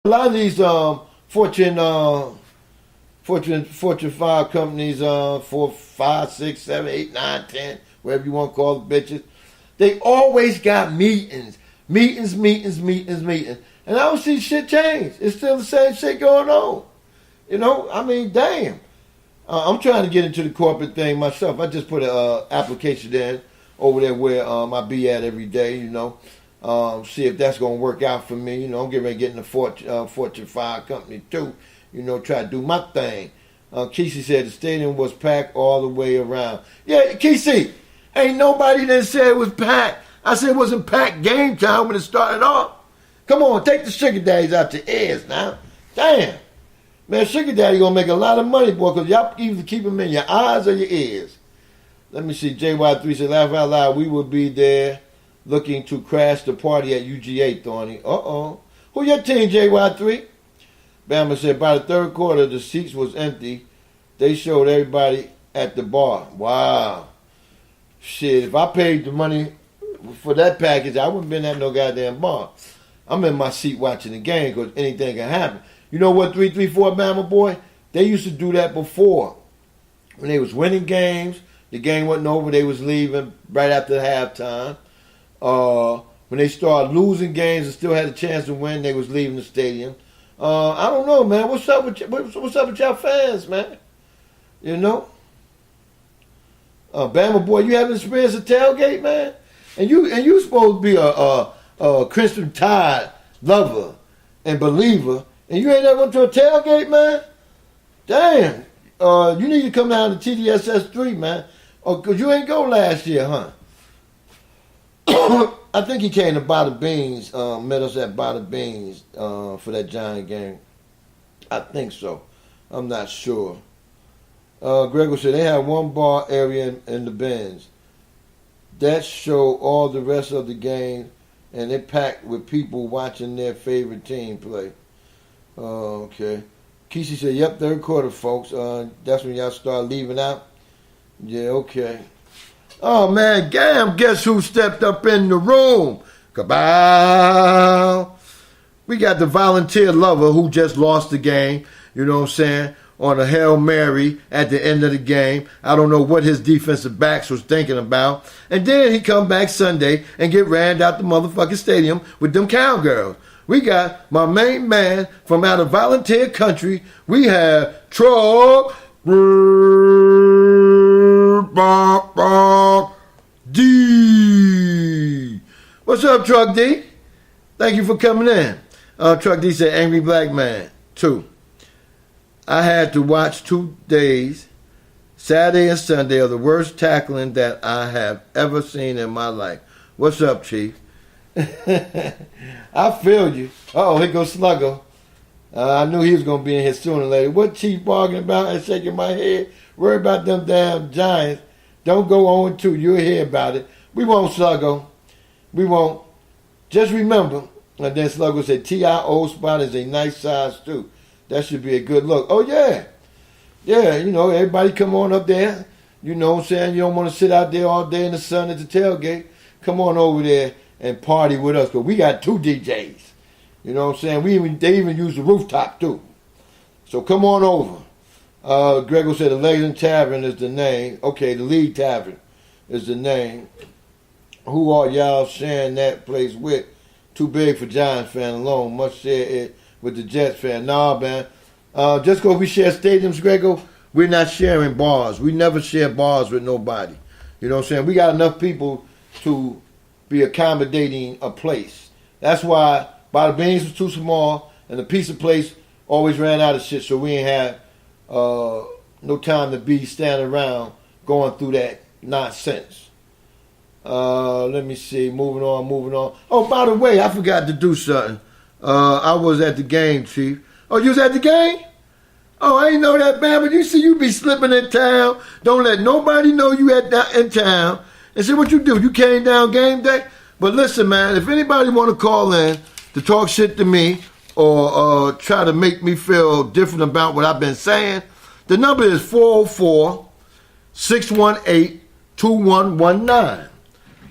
A lot of these Fortune 5 companies, 4, 5, 6, 7, 8, 9, 10, whatever you want to call the bitches, they always got meetings. And I don't see shit change. It's still the same shit going on. You know, I mean, damn. I'm trying to get into the corporate thing myself. I just put an application in over there where I be at every day, you know. See if that's going to work out for me. You know, I'm getting ready to get in the Fortune 5 company too. You know, try to do my thing. Kesey said the stadium was packed all the way around. Yeah, Kesey, ain't nobody that said it was packed. I said it wasn't packed game time when it started off. Come on, take the sugar daddies out your ears now. Damn. Man, sugar daddy going to make a lot of money, boy, because y'all either keep them in your eyes or your ears. Let me see. JY3 said, laugh out loud. We will be there looking to crash the party at UGA, Thorny. Uh-oh. Who your team, JY3? Bama said, by the third quarter, the seats was empty. They showed everybody at the bar. Wow. Shit, if I paid the money for that package, I wouldn't been at no goddamn bar. I'm in my seat watching the game because anything can happen. You know what, 334 Bama boy? They used to do that before. When they was winning games, the game wasn't over, they was leaving right after halftime. When they started losing games and still had a chance to win, they was leaving the stadium. I don't know, man. What's up with y'all fans, man? You know? Bama boy, you haven't experienced a tailgate, man? And you supposed to be a Crimson Tide lover and believer, and you ain't ever went to a tailgate, man? Damn. You need to come down to TDSS 3, man. Because you ain't go last year, huh? I think he came to Bada Beans, met us at Bada Beans for that Giant game. I think so. I'm not sure. Gregor said they have one bar area in the bins. That show all the rest of the game, and they packed with people watching their favorite team play. Okay. Kesey said, yep, third quarter, folks. That's when y'all start leaving out. Yeah, okay. Oh, man, damn, guess who stepped up in the room? Kabow. We got the volunteer lover who just lost the game, you know what I'm saying, on a Hail Mary at the end of the game. I don't know what his defensive backs was thinking about. And then he come back Sunday and get ran out the motherfucking stadium with them cowgirls. We got my main man from out of volunteer country. We have Truck D. What's up, Truck D? Thank you for coming in. Truck D said, Angry Black Man, 2. I had to watch 2 days, Saturday and Sunday, of the worst tackling that I have ever seen in my life. What's up, Chief? I feel you. Uh-oh, here goes Sluggo. I knew he was going to be in here sooner or later. What Chief bargaining about and shaking my head? Worry about them damn Giants. Don't go on to. You'll hear about it. We won't, Sluggo. We won't. Just remember, and then Sluggo said, TIO spot is a nice size too. That should be a good look. Oh, yeah. Yeah, you know, everybody come on up there. You know what I'm saying? You don't want to sit out there all day in the sun at the tailgate. Come on over there and party with us, because we got 2 DJs. You know what I'm saying? They even use the rooftop, too. So come on over. Gregor said the Legend Tavern is the name. Okay, the League Tavern is the name. Who are y'all sharing that place with? Too big for Giants fan alone. Must share it with the Jets fan. Nah, man. Just because we share stadiums, Gregor, we're not sharing bars. We never share bars with nobody. You know what I'm saying? We got enough people to be accommodating a place. That's why Bada Beans was too small, and the pizza place always ran out of shit, so we ain't had no time to be standing around going through that nonsense. Let me see. Moving on. Oh, by the way, I forgot to do something. I was at the game, Chief. Oh, you was at the game? Oh, I ain't know that, man, but you see you be slipping in town. Don't let nobody know you in town. And see what you do. You came down game day. But listen, man, if anybody want to call in to talk shit to me or try to make me feel different about what I've been saying, the number is 404-618-2119.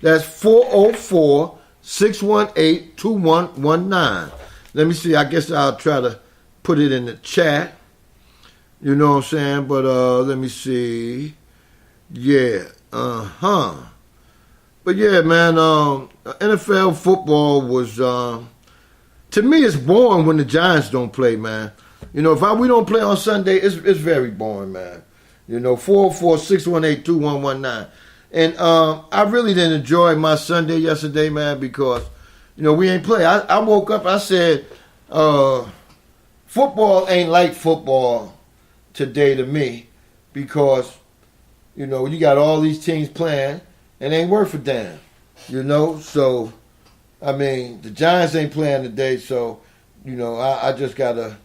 That's 404-618-2119. Let me see. I guess I'll try to put it in the chat. You know what I'm saying? But let me see. Yeah. But yeah, man, NFL football was, to me, it's boring when the Giants don't play, man. You know, we don't play on Sunday, it's very boring, man. You know, 404-618-2119. And I really didn't enjoy my Sunday yesterday, man, because, you know, we ain't play. I woke up, I said, football ain't like football today to me because, you know, you got all these teams playing and ain't worth a damn, you know? So, I mean, the Giants ain't playing today, so, you know, I just got to,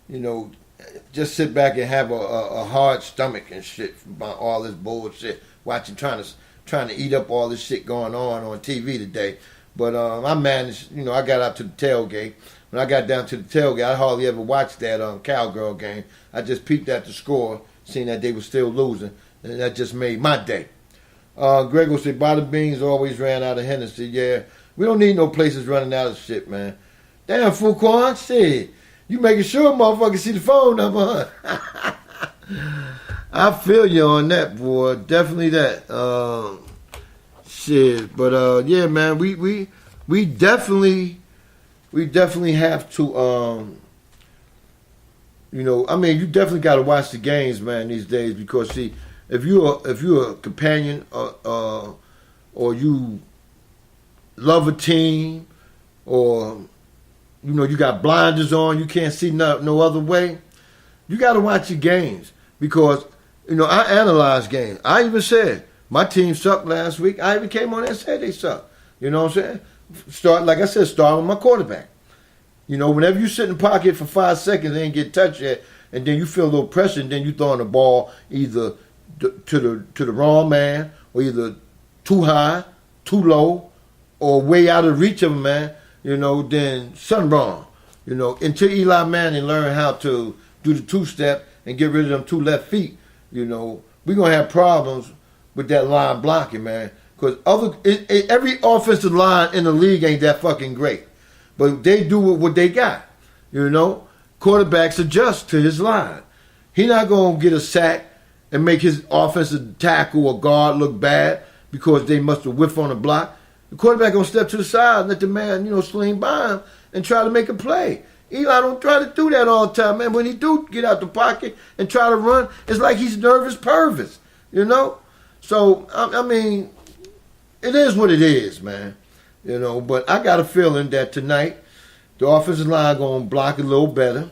you know, just sit back and have a hard stomach and shit about all this bullshit, watching, trying to eat up all this shit going on TV today. But I managed, you know, I got out to the tailgate. When I got down to the tailgate, I hardly ever watched that Cowgirl game. I just peeked at the score, seeing that they were still losing, and that just made my day. Grego said, Bada Beans always ran out of Hennessy. Yeah, we don't need no places running out of shit, man. Damn, Fuquan, shit. You making sure motherfuckers see the phone number, huh? I feel you on that, boy. Definitely that. Shit. But, yeah, man, we definitely have to, you know, I mean, you definitely got to watch the games, man, these days, because, see, if you're a companion or you love a team or, you know, you got blinders on, you can't see no other way, you got to watch your games because, you know, I analyze games. I even said my team sucked last week. I even came on there and said they sucked. You know what I'm saying? Like I said, start with my quarterback. You know, whenever you sit in the pocket for 5 seconds and ain't get touched yet, and then you feel a little pressure, and then you throwing the ball either to the wrong man, or either too high, too low, or way out of reach of a man, you know, then something wrong. You know, until Eli Manning learn how to do the two-step and get rid of them 2 left feet, you know, we're going to have problems with that line blocking, man. Because every offensive line in the league ain't that fucking great. But they do what they got, you know. Quarterbacks adjust to his line. He not going to get a sack and make his offensive tackle or guard look bad because they must have whiffed on a block. The quarterback going to step to the side and let the man, you know, sling by him and try to make a play. Eli don't try to do that all the time, man. When he do get out the pocket and try to run, it's like he's nervous pervis, you know. So, I mean, it is what it is, man. You know, but I got a feeling that tonight the offensive line going to block a little better.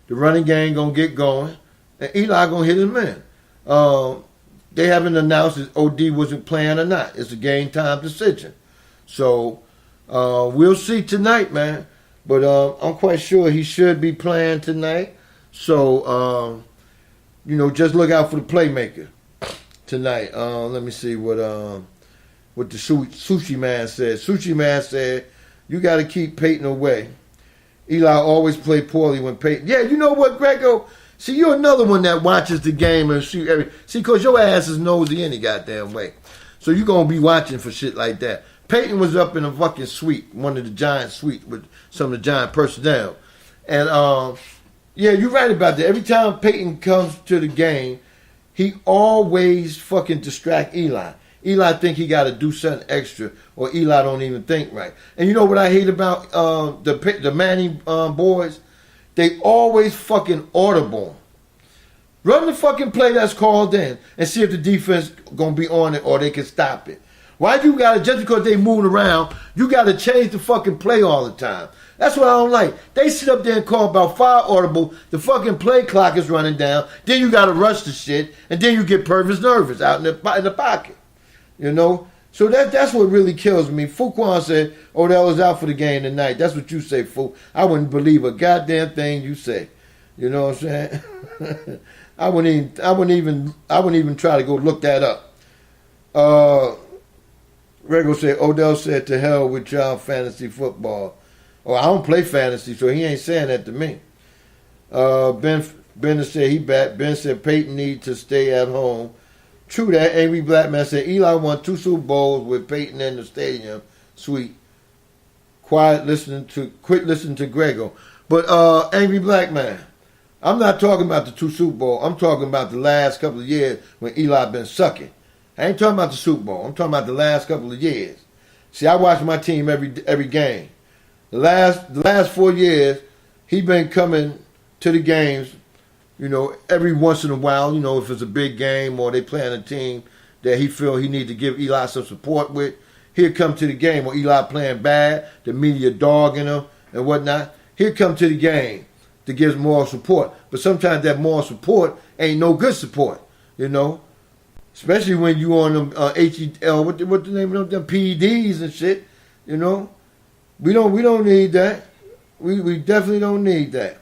The running game going to get going. And Eli going to hit him in. They haven't announced if OD wasn't playing or not. It's a game time decision. So, we'll see tonight, man. But I'm quite sure he should be playing tonight. So, you know, just look out for the playmaker tonight. Let me see what the Sushi Man said. Sushi Man said, you got to keep Peyton away. Eli always played poorly when Peyton... Yeah, you know what, Grego? See, you're another one that watches the game and see, because your ass is nosy any goddamn way. So you're going to be watching for shit like that. Peyton was up in a fucking suite, one of the Giant suites with some of the Giant personnel. And, yeah, you're right about that. Every time Peyton comes to the game, he always fucking distract Eli. Eli think he got to do something extra, or Eli don't even think right. And you know what I hate about the Manning boys? They always fucking audible. Run the fucking play that's called in and see if the defense going to be on it or they can stop it. Why you got to, just because they moving around, you got to change the fucking play all the time. That's what I don't like. They sit up there and call about 5 audible, the fucking play clock is running down, then you got to rush the shit, and then you get Purvis nervous out in the pocket. You know? So that's what really kills me. Fuquan said, Odell is out for the game tonight. That's what you say, Fu. I wouldn't believe a goddamn thing you say. You know what I'm saying? I wouldn't even try to go look that up. Rego said, Odell said, to hell with y'all fantasy football. Oh, I don't play fantasy, so he ain't saying that to me. Ben said he back. Ben said Peyton need to stay at home. True that. Angry Black Man said Eli won 2 Super Bowls with Peyton in the stadium suite. quit listening to Grego. But Angry Black Man, I'm not talking about the 2 Super Bowl. I'm talking about the last couple of years when Eli been sucking. I ain't talking about the Super Bowl. I'm talking about the last couple of years. See, I watch my team every game. The last 4 years, he been coming to the games, every once in a while, if it's a big game or they playing a team that he feel he need to give Eli some support with. He'll come to the game when Eli playing bad, the media dogging him and whatnot. He'll come to the game to give moral support. But sometimes that moral support ain't no good support, Especially when you on them HEL, what the name of them PEDs and shit, We don't need that. We definitely don't need that,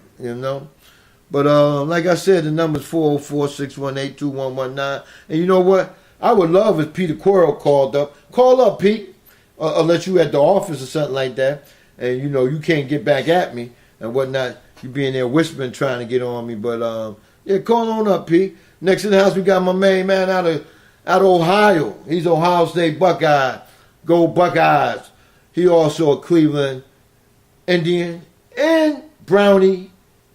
But like I said, the number's 404-618-2119. And you know what? I would love if Peter Quirrell called up. Call up, Pete. Unless you at the office or something like that. And, you can't get back at me and whatnot. You being there whispering, trying to get on me. But, yeah, call on up, Pete. Next in the house, we got my main man out of Ohio. He's Ohio State Buckeye. Go Buckeyes. He also a Cleveland Indian and Brownie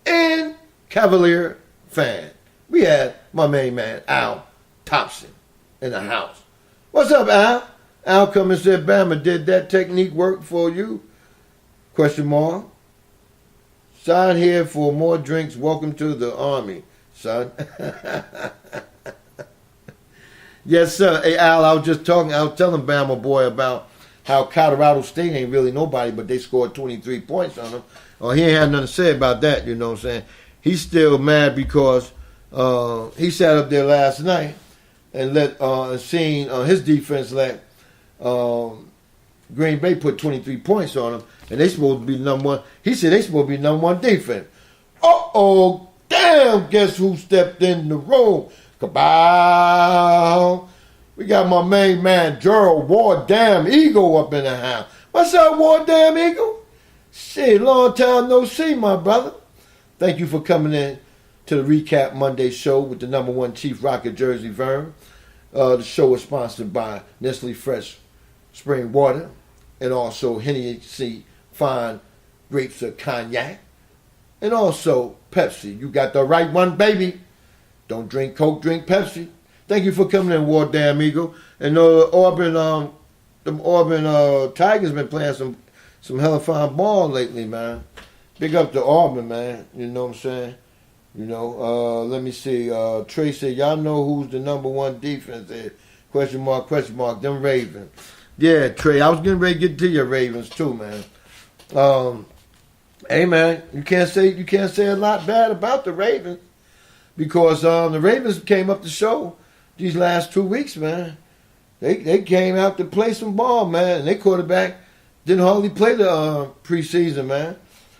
and Cavalier fan. We had my main man, Al Thompson, in the house. What's up, Al? Al come and said, Bama, did that technique work for you? Question mark. Sign here for more drinks. Welcome to the Army, son. Yes, sir. Hey, Al, I was telling Bama boy about how Colorado State ain't really nobody, but they scored 23 points on them. He ain't had nothing to say about that, you know what I'm saying? He's still mad because he sat up there last night and seen his defense let Green Bay put 23 points on them, and they supposed to be number one. He said they supposed to be number one defense. Uh-oh, damn, guess who stepped in the room? Kabow. We got my main man, Gerald War Damn Eagle up in the house. What's up, War Damn Eagle? Shit, long time no see, my brother. Thank you for coming in to the Recap Monday show with the number one Chief Rocka Jersey Vern. The show is sponsored by Nestle Fresh Spring Water and also Hennessy Fine Grapes of Cognac and also Pepsi. You got the right one, baby. Don't drink Coke, drink Pepsi. Thank you for coming in, War Damn Eagle. And the Auburn Tigers been playing some hella fine ball lately, man. Big up to Auburn, man. You know what I'm saying? Let me see. Trey said, y'all know who's the number one defense there? Question mark, them Ravens. Yeah, Trey, I was getting ready to get to your Ravens too, man. Hey, man, you can't say a lot bad about the Ravens because the Ravens came up to show these last 2 weeks, man. They came out to play some ball, man. And their quarterback didn't hardly play the preseason, man.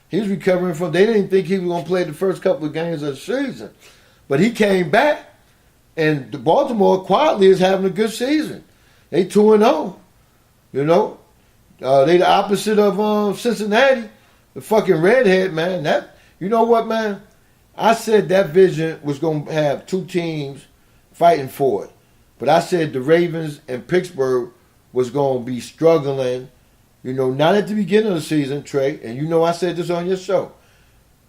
He was recovering from. They didn't think he was going to play the first couple of games of the season, but he came back, and the Baltimore quietly is having a good season. They 2-0. They the opposite of Cincinnati, the fucking redhead, man. That you know what, man? I said that vision was going to have two teams fighting for it, but I said the Ravens and Pittsburgh was going to be struggling. Not at the beginning of the season, Trey, and I said this on your show.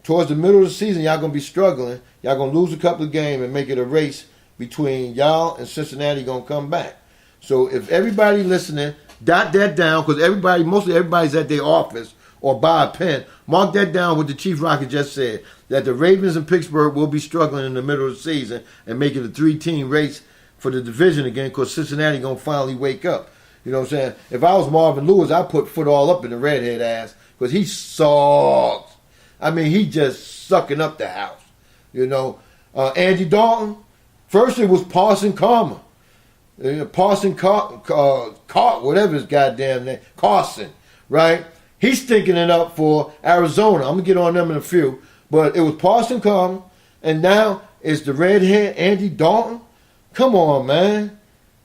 Towards the middle of the season, y'all going to be struggling. Y'all going to lose a couple of games and make it a race between y'all and Cincinnati going to come back. So if everybody listening, dot that down, because mostly everybody's at their office or by a pen. Mark that down what the Chief Rocka just said, that the Ravens and Pittsburgh will be struggling in the middle of the season and make it a 3-team race for the division again, because Cincinnati going to finally wake up. You know what I'm saying? If I was Marvin Lewis, I'd put foot all up in the redhead ass because he sucks. I mean, he just sucking up the house. Andy Dalton, first it was Parson Karma. Parson whatever his goddamn name, Carson, right? He's stinking it up for Arizona. I'm going to get on them in a few. But it was Parson Karma, and now it's the redhead Andy Dalton. Come on, man.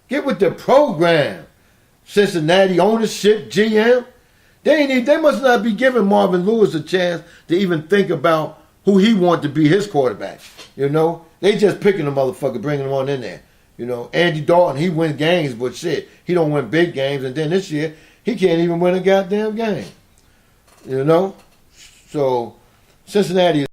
Get with the program. Cincinnati ownership, GM, they must not be giving Marvin Lewis a chance to even think about who he wants to be his quarterback. They just picking the motherfucker, bringing him on in there. Andy Dalton, he win games, but shit, he don't win big games. And then this year, he can't even win a goddamn game. You know? So Cincinnati